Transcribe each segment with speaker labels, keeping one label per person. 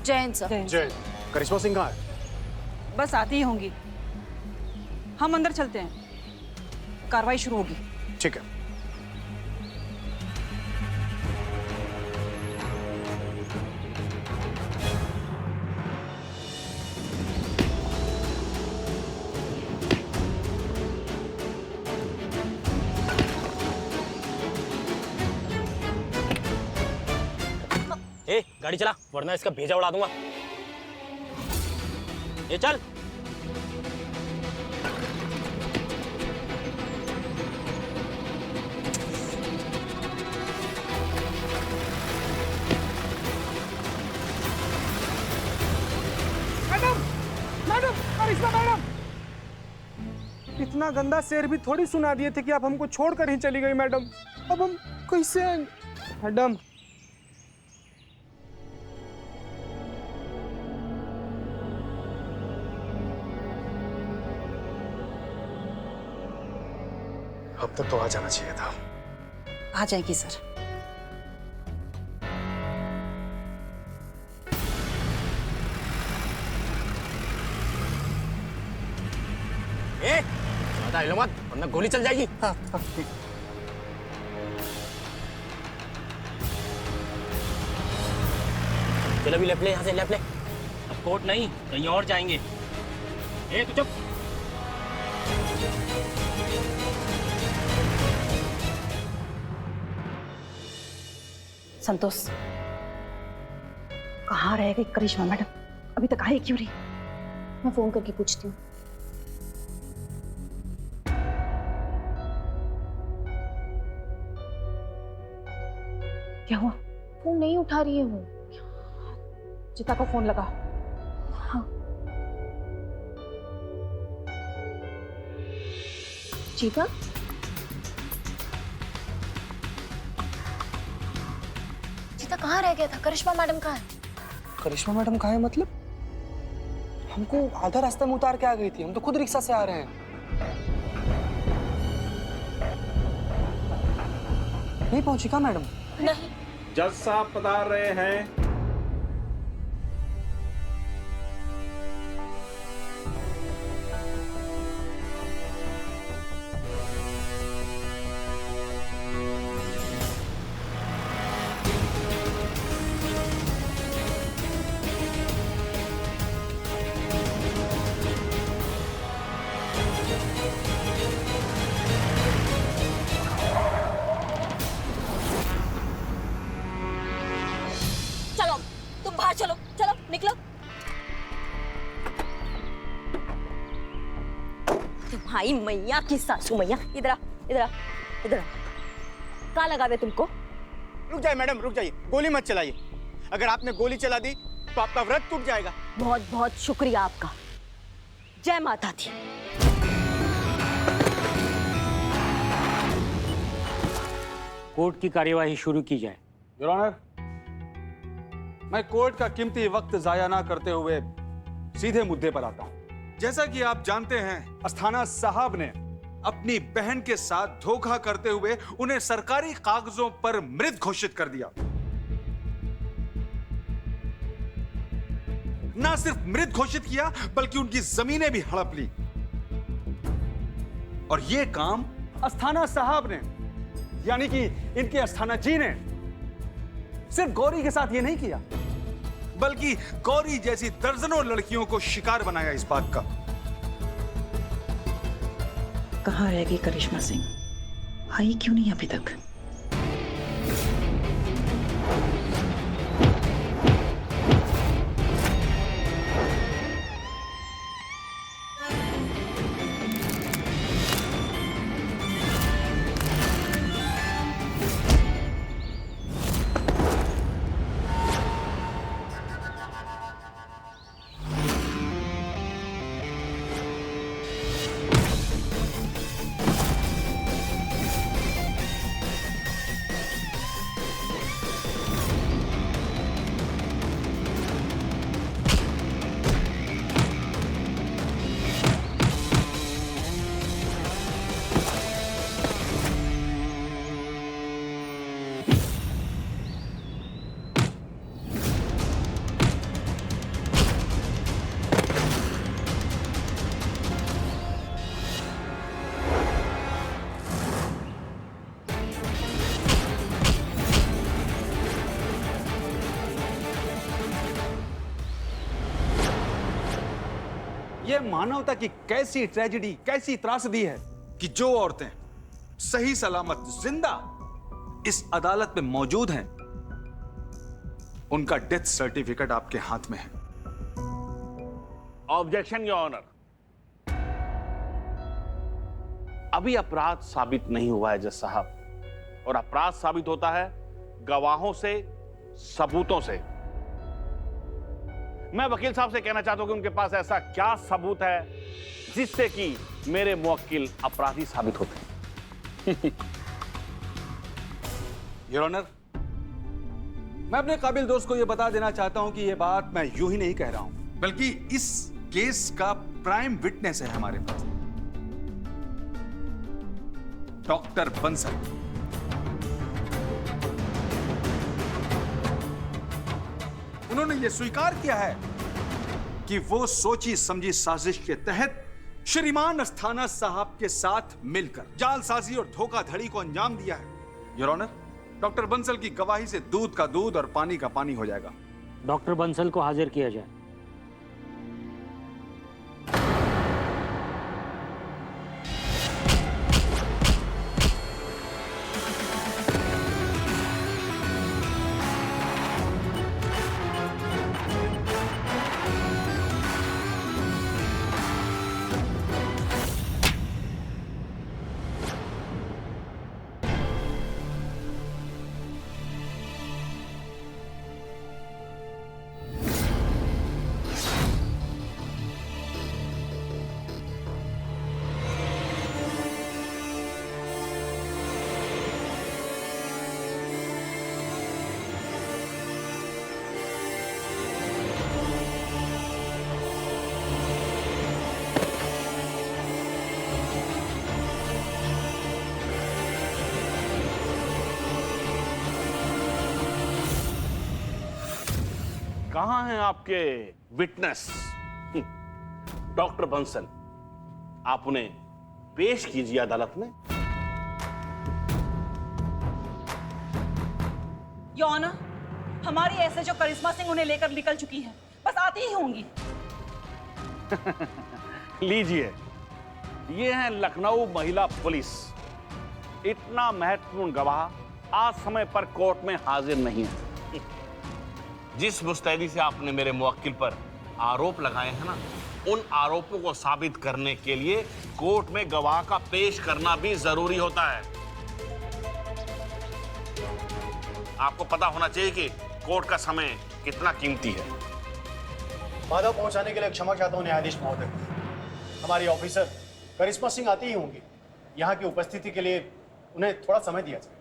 Speaker 1: Jain sir.
Speaker 2: जय, करिश्मा सिंह कहाँ है?
Speaker 3: बस आती ही होंगी। हम अंदर चलते हैं, कार्रवाई शुरू होगी।
Speaker 2: ठीक है।
Speaker 4: ए, गाड़ी चला वरना इसका भेजा उड़ा दूंगा। ये चल।
Speaker 5: मैडम, मैडम, करिश्मा मैडम, इतना गंदा शेर भी थोड़ी सुना दिए थे कि आप हमको छोड़कर ही चली गई मैडम। अब हम कैसे आएंगे मैडम?
Speaker 2: अब तक तो आ जाना चाहिए था।
Speaker 3: आ जाएगी सर।
Speaker 4: ए, ज्यादा हिलो मत वरना गोली चल जाएगी। चलो भी लेफ्ट ले, यहाँ से लेफ्ट ले। अब कोर्ट नहीं कहीं और जाएंगे। ए तू चुप।
Speaker 3: संतोष, कहाँ रह गई करिश्मा मैडम? अभी तक आई क्यों रही?
Speaker 1: मैं फोन करके पूछती हूँ।
Speaker 3: क्या हुआ?
Speaker 1: फोन नहीं उठा रही है वो।
Speaker 3: चिता को फोन लगा।
Speaker 1: हाँ। चीता? चीता कहाँ रह गया था? करिश्मा मैडम कहाँ है?
Speaker 5: करिश्मा मैडम कहाँ है मतलब? हमको आधा रास्ते में उतार के आ गई थी, हम तो खुद रिक्शा से आ रहे हैं। नहीं पहुंची क्या मैडम?
Speaker 1: नहीं।
Speaker 6: जज साहब पधार रहे हैं।
Speaker 1: चलो तुम बाहर चलो, चलो निकलो। तुम्हारी मैया की सासू मैया, इधर आ, इधर आ, इधर आ। कहाँ लगा दे तुमको?
Speaker 7: रुक जाइए मैडम, रुक जाइए, गोली मत चलाइए। अगर आपने गोली चला दी तो आपका व्रत टूट जाएगा।
Speaker 1: बहुत बहुत शुक्रिया आपका। जय माता दी।
Speaker 8: कोर्ट की कार्यवाही शुरू की जाए।
Speaker 6: योर ऑनर, मैं कोर्ट का कीमती वक्त जाया ना करते हुए सीधे मुद्दे पर आता हूं। जैसा कि आप जानते हैं, अस्थाना साहब ने अपनी बहन के साथ धोखा करते हुए उन्हें सरकारी कागजों पर मृत घोषित कर दिया। ना सिर्फ मृत घोषित किया बल्कि उनकी जमीनें भी हड़प ली। और यह काम अस्थाना साहब ने, यानी कि इनके अस्थाना जी ने, सिर्फ गौरी के साथ ये नहीं किया बल्कि गौरी जैसी दर्जनों लड़कियों को शिकार बनाया इस बात का।
Speaker 3: कहाँ रह गई करिश्मा सिंह? आई क्यों नहीं अभी तक?
Speaker 6: यह मानवता की कैसी ट्रेजेडी, कैसी त्रासदी है कि जो औरतें सही सलामत जिंदा इस अदालत में मौजूद हैं, उनका डेथ सर्टिफिकेट आपके हाथ में है।
Speaker 9: Objection your honour. अभी अपराध साबित नहीं हुआ है जज साहब, और अपराध साबित होता है गवाहों से, सबूतों से। मैं वकील साहब से कहना चाहता हूं कि उनके पास ऐसा क्या सबूत है जिससे कि मेरे मुवक्किल अपराधी साबित होते हैं।
Speaker 6: योर ऑनर, मैं अपने काबिल दोस्त को यह बता देना चाहता हूं कि यह बात मैं यूं ही नहीं कह रहा हूं, बल्कि इस केस का प्राइम विटनेस है हमारे पास, डॉक्टर बंसल। उन्होंने यह स्वीकार किया है कि वो सोची समझी साजिश के तहत श्रीमान अस्थाना साहब के साथ मिलकर जालसाजी और धोखाधड़ी को अंजाम दिया है। योर ऑनर, डॉक्टर बंसल की गवाही से दूध का दूध और पानी का पानी हो जाएगा।
Speaker 8: डॉक्टर बंसल को हाजिर किया जाए।
Speaker 9: कहां हैं आपके विटनेस? डॉक्टर बंसल, आप उन्हें पेश कीजिए अदालत में।
Speaker 3: योर ऑनर, हमारी एसएचओ करिश्मा सिंह उन्हें लेकर निकल चुकी है, बस आती ही होंगी।
Speaker 9: लीजिए, ये है लखनऊ महिला पुलिस। इतना महत्वपूर्ण गवाह आज समय पर कोर्ट में हाजिर नहीं है। जिस मुस्तैदी से आपने मेरे मुवक्किल पर आरोप लगाए हैं ना, उन आरोपों को साबित करने के लिए कोर्ट में गवाह का पेश करना भी जरूरी होता है। आपको पता होना चाहिए कि कोर्ट का समय कितना कीमती है।
Speaker 2: बाधा पहुंचाने के लिए क्षमा चाहता हूं न्यायाधीश महोदय। हमारी ऑफिसर करिश्मा सिंह आती ही होंगी। यहाँ की उपस्थिति के लिए उन्हें थोड़ा समय दिया जाए।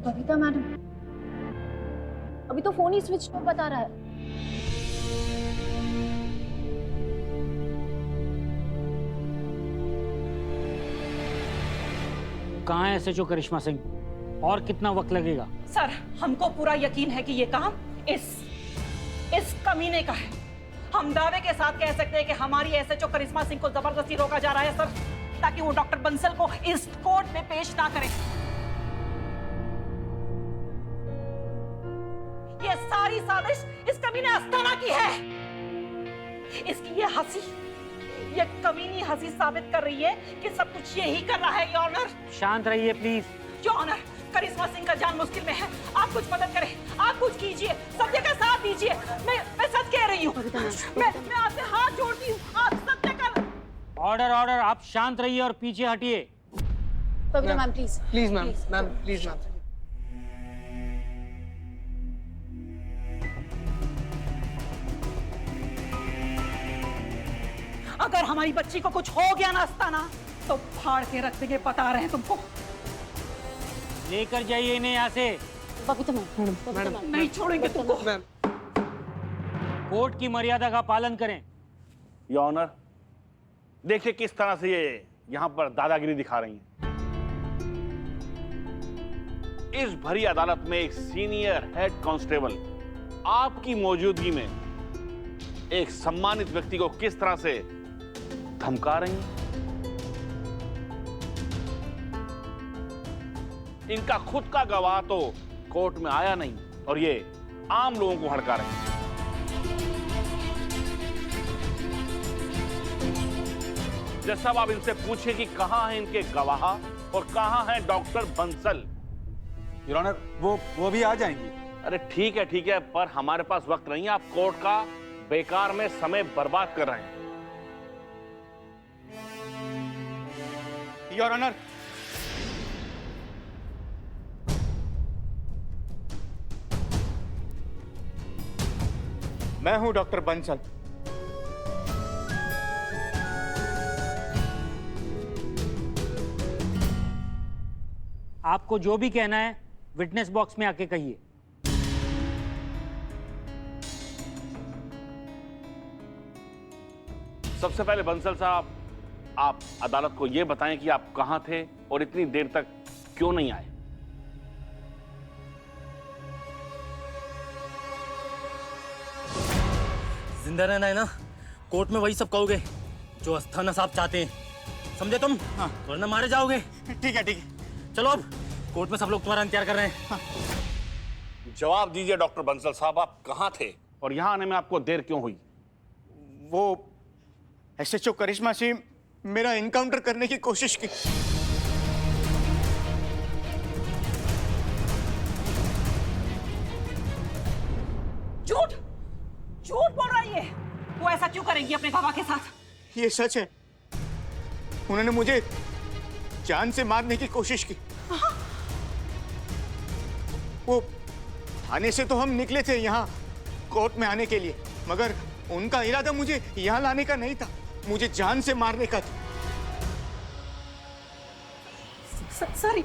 Speaker 1: बबीता मैडम, अभी तो फोन ही स्विच ऑफ बता रहा है।
Speaker 8: कहाँ है एसएचओ करिश्मा सिंह? और कितना वक्त लगेगा?
Speaker 3: सर, हमको पूरा यकीन है कि ये काम इस कमीने का है। हम दावे के साथ कह सकते हैं कि हमारी एसएचओ करिश्मा सिंह को जबरदस्ती रोका जा रहा है सर, ताकि वो डॉक्टर बंसल को इस कोर्ट में पेश ना करें। ये सारी साजिश इस कमीने अस्थाना की है। इसकी ये हंसी, ये कमीनी हंसी साबित कर रही है कि सब कुछ यही कर रहा है। योर ऑनर,
Speaker 8: शांत रहिए प्लीज।
Speaker 3: योर ऑनर, करिश्मा सिंह का जान मुश्किल में है। आप कुछ मदद करें, आप कुछ कीजिए, सत्य का साथ दीजिए। मैं सच कह रही हूँ। मैं आपसे हाथ जोड़ती हूँ, आप सत्य का।
Speaker 8: ऑर्डर ऑर्डर, आप शांत रहिए और पीछे हटिए।
Speaker 1: Babita ma'am please,
Speaker 5: please ma'am, ma'am please ma'am.
Speaker 3: अगर हमारी बच्ची को कुछ हो गया ना अस्थाना, तो फाड़ के रख देंगे, बता रहे हैं तुमको।
Speaker 8: लेकर जाइए इन्हें यहाँ से।
Speaker 1: बबीता मैम,
Speaker 3: नहीं छोड़ेंगे तुमको।
Speaker 5: मैम,
Speaker 8: कोर्ट की मर्यादा का पालन करें।
Speaker 9: योर ऑनर, देखिए किस तरह से ये यहाँ पर दादागिरी दिखा रही हैं। इस भरी अदालत में एक सीनियर हेड कांस्टेबल आपकी मौजूदगी में एक सम्मानित व्यक्ति को किस तरह से धमका रही हैं? इनका खुद का गवाह तो कोर्ट में आया नहीं और ये आम लोगों को हड़का रहे हैं। जज साहब, आप इनसे पूछिए कि कहां है इनके गवाह और कहां है डॉक्टर बंसल।
Speaker 6: योर ऑनर, वो भी आ जाएंगी।
Speaker 9: अरे ठीक है, पर हमारे पास वक्त नहीं है। आप कोर्ट का बेकार में समय बर्बाद कर रहे हैं।
Speaker 7: योर ऑनर, मैं हूं डॉक्टर बंसल।
Speaker 8: आपको जो भी कहना है विटनेस बॉक्स में आके कहिए।
Speaker 9: सबसे पहले बंसल साहब, आप अदालत को यह बताएं कि आप कहां थे और इतनी देर तक क्यों नहीं आए।
Speaker 4: जिंदा रहना है ना, कोर्ट में वही सब कहोगे जो अस्थाना साहब चाहते हैं, समझे तुम? हाँ। वरना मारे जाओगे।
Speaker 7: ठीक है।
Speaker 4: चलो अब कोर्ट में सब लोग तुम्हारा इंतजार कर रहे हैं। हाँ।
Speaker 9: जवाब दीजिए डॉक्टर बंसल साहब, आप कहां थे और यहां आने में आपको देर क्यों हुई?
Speaker 7: वो एसएचओ करिश्मा सिंह मेरा इनकाउंटर करने की कोशिश की।
Speaker 3: झूठ बोल रही है। वो ऐसा क्यों करेंगी अपने गवाह के साथ?
Speaker 7: ये सच है। उन्होंने मुझे जान से मारने की कोशिश की। वो थाने से तो हम निकले थे यहाँ कोर्ट में आने के लिए, मगर उनका इरादा मुझे यहाँ लाने का नहीं था, मुझे जान से मारने का था।
Speaker 3: सर,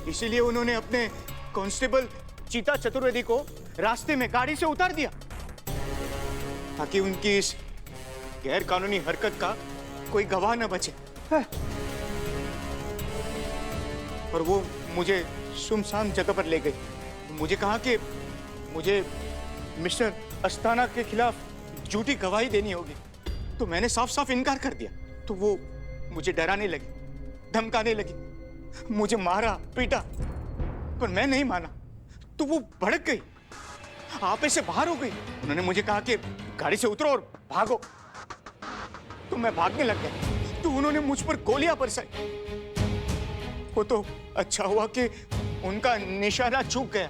Speaker 7: इसीलिए उन्होंने अपने कांस्टेबल चीता चतुर्वेदी को रास्ते में गाड़ी से उतार दिया ताकि उनकी इस गैर कानूनी हरकत का कोई गवाह न बचे। और वो मुझे सुनसान जगह पर ले गई। मुझे कहा कि मुझे मिस्टर अस्थाना के खिलाफ झूठी गवाही देनी होगी, तो मैंने साफ साफ इनकार कर दिया। तो वो मुझे डराने लगी, धमकाने लगी, मुझे मारा पीटा, पर मैं नहीं माना। तो वो भड़क गई, आपे से बाहर हो गई। उन्होंने मुझे कहा कि गाड़ी से उतरो और भागो। तो मैं भागने लग गया, तो उन्होंने मुझ पर गोलियां बरसाई। वो तो अच्छा हुआ कि उनका निशाना चूक गया।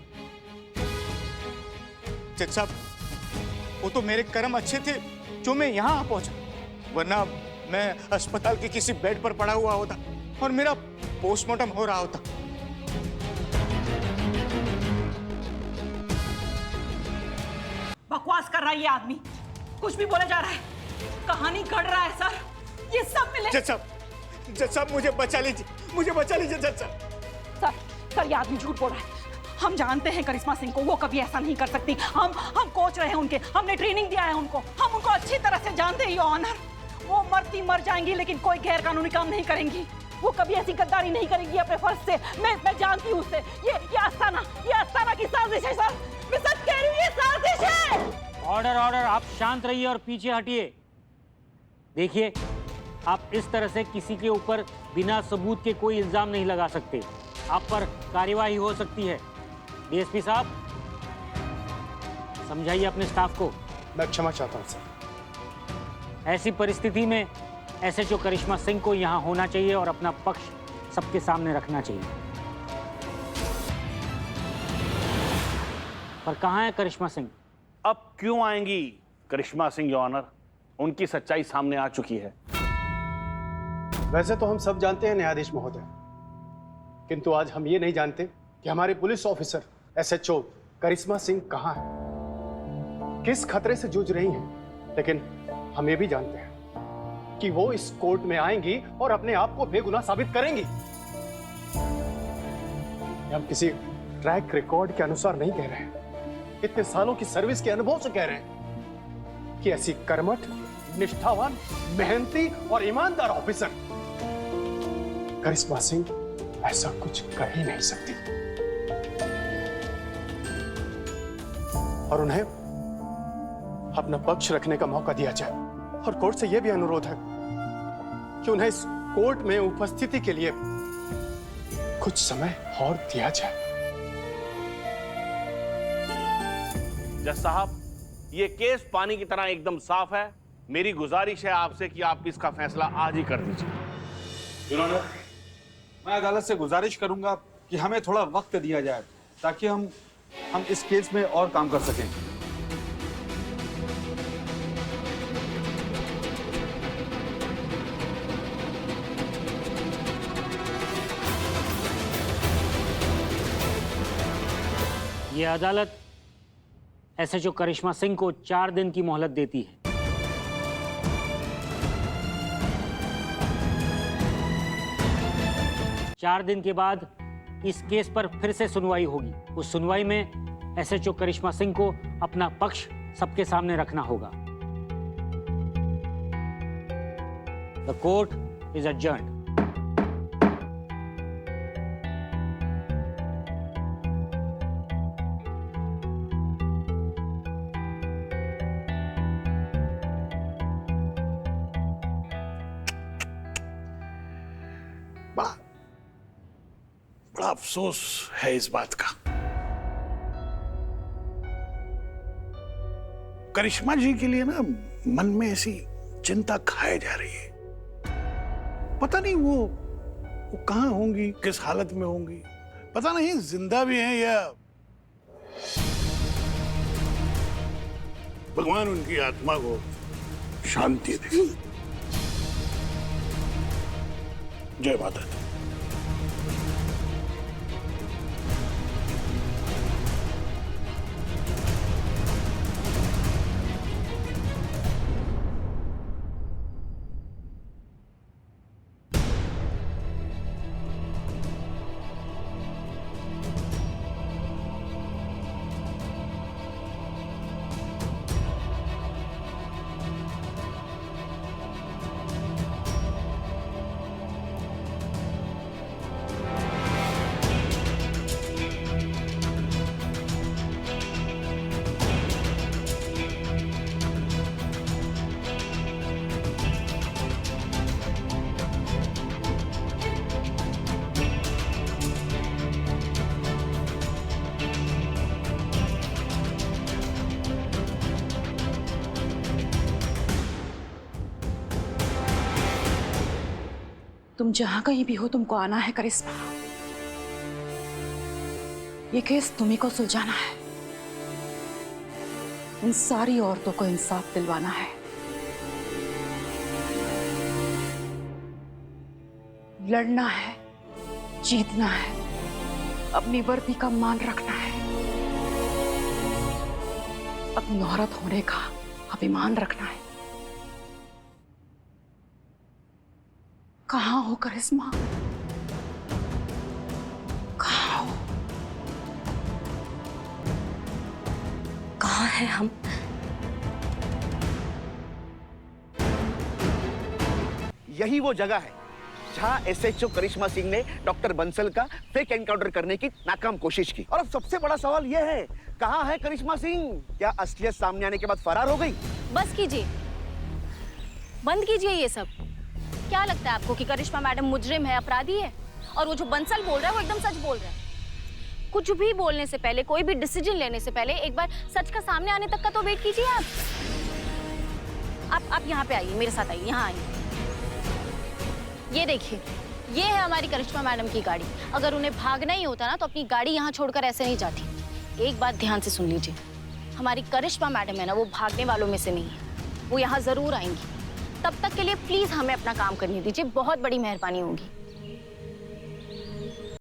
Speaker 7: जज साहब, वो तो मेरे कर्म अच्छे थे जो मैं यहाँ आ पहुंचा, वरना मैं अस्पताल के किसी बेड पर पड़ा हुआ होता और मेरा पोस्टमार्टम हो रहा होता।
Speaker 3: बकवास कर रहा है ये आदमी, कुछ भी बोले जा रहा है, कहानी गढ़ रहा है सर। ये सब मिले।
Speaker 7: जज साहब मुझे बचा लीजिए, मुझे बचा लीजिए जज साहब।
Speaker 3: सर, ये आदमी झूठ बोल रहा है। हम जानते हैं करिश्मा सिंह को, वो कभी ऐसा नहीं कर सकती। हम कोच रहे हैं उनके, हमने ट्रेनिंग दिया है उनको, हम उनको अच्छी तरह से जानते हैं। ऑनर, वो मरती मर जाएंगी लेकिन कोई गैर कानूनी काम नहीं करेंगी। वो कभी ऐसी गद्दारी नहीं करेंगी अपने फर्ज से। मैं जानती हूँ उससे। ये आस्थाना की साजिश है सर, मैं सच कह रही हूँ, ये साजिश है।
Speaker 8: ऑर्डर, आप शांत रहिए और पीछे हटिए। देखिए, आप इस तरह से किसी के ऊपर बिना सबूत के कोई इल्जाम नहीं लगा सकते। आप पर कार्यवाही हो सकती है। डीएसपी साहब, समझाइए अपने स्टाफ को।
Speaker 2: मैं क्षमा चाहता हूं सर।
Speaker 8: ऐसी परिस्थिति में एसएचओ करिश्मा सिंह को यहाँ होना चाहिए और अपना पक्ष सबके सामने रखना चाहिए। पर कहाँ है करिश्मा सिंह?
Speaker 9: अब क्यों आएंगी करिश्मा सिंह योर ऑनर? उनकी सच्चाई सामने आ चुकी है।
Speaker 2: वैसे तो हम सब जानते हैं न्यायाधीश महोदय, किंतु आज हम ये नहीं जानते कि हमारे पुलिस ऑफिसर एसएचओ करिश्मा सिंह कहाँ है, किस खतरे से जूझ रही हैं। लेकिन हम ये भी जानते हैं कि वो इस कोर्ट में आएंगी और अपने आप को बेगुनाह साबित करेंगी। हम किसी ट्रैक रिकॉर्ड के अनुसार नहीं कह रहे हैं, इतने सालों की सर्विस के अनुभव से कह रहे हैं कि ऐसी कर्मठ, निष्ठावान, मेहनती और ईमानदार ऑफिसर करिश्मा सिंह ऐसा कुछ कर ही नहीं सकती। और उन्हें अपना पक्ष रखने का मौका दिया जाए। और कोर्ट से यह भी अनुरोध है कि उन्हें इस कोर्ट में उपस्थिति के लिए कुछ समय और दिया जाए।
Speaker 9: जज साहब, ये केस पानी की तरह एकदम साफ है। मेरी गुजारिश है आपसे कि आप इसका फैसला आज ही कर दीजिए।
Speaker 6: योर ऑनर, मैं अदालत से गुजारिश करूंगा कि हमें थोड़ा वक्त दिया जाए ताकि हम इस केस में और काम कर सकें।
Speaker 8: ये अदालत एसएचओ करिश्मा सिंह को 4 दिन की मोहलत देती है। चार दिन के बाद इस केस पर फिर से सुनवाई होगी। उस सुनवाई में एसएचओ करिश्मा सिंह को अपना पक्ष सबके सामने रखना होगा। The court is adjourned.
Speaker 9: बड़ा अफसोस है इस बात का। करिश्मा जी के लिए ना मन में ऐसी चिंता खाए जा रही है। पता नहीं वो कहाँ होंगी, किस हालत में होंगी, पता नहीं जिंदा भी हैं या भगवान उनकी आत्मा को शांति दे। जय माता दी।
Speaker 3: तुम जहां कहीं भी हो, तुमको आना है करिश्मा। ये केस तुम्ही को सुलझाना है। इन सारी औरतों को इंसाफ दिलवाना है। लड़ना है, जीतना है, अपनी वर्दी का मान रखना है, अपनी औरत होने का अभिमान रखना है। कहाँ हो करिश्मा? कहाँ हो?
Speaker 1: कहाँ है हम?
Speaker 7: यही वो जगह है जहां एसएचओ करिश्मा सिंह ने डॉक्टर बंसल का फेक एनकाउंटर करने की नाकाम कोशिश की। और अब सबसे बड़ा सवाल यह है, कहां है करिश्मा सिंह? क्या असलियत सामने आने के बाद फरार हो गई?
Speaker 1: बस कीजिए, बंद कीजिए ये सब। क्या लगता है आपको कि करिश्मा मैडम मुजरिम है, अपराधी है? और वो जो बंसल बोल रहा है वो एकदम सच बोल रहा है। कुछ भी बोलने से पहले, कोई भी डिसीजन लेने से पहले एक बार सच का सामने आने तक का तो वेट कीजिए आप यहाँ पे आइए, मेरे साथ आइए, यहाँ आइए। ये देखिए, ये है हमारी करिश्मा मैडम की गाड़ी। अगर उन्हें भागना ही होता ना तो अपनी गाड़ी यहाँ छोड़कर ऐसे नहीं जाती। एक बात ध्यान से सुन लीजिए, हमारी करिश्मा मैडम है ना, वो भागने वालों में से नहीं है। वो यहाँ जरूर आएंगी। तब तक के लिए प्लीज हमें अपना काम करने दीजिए, बहुत बड़ी मेहरबानी होगी।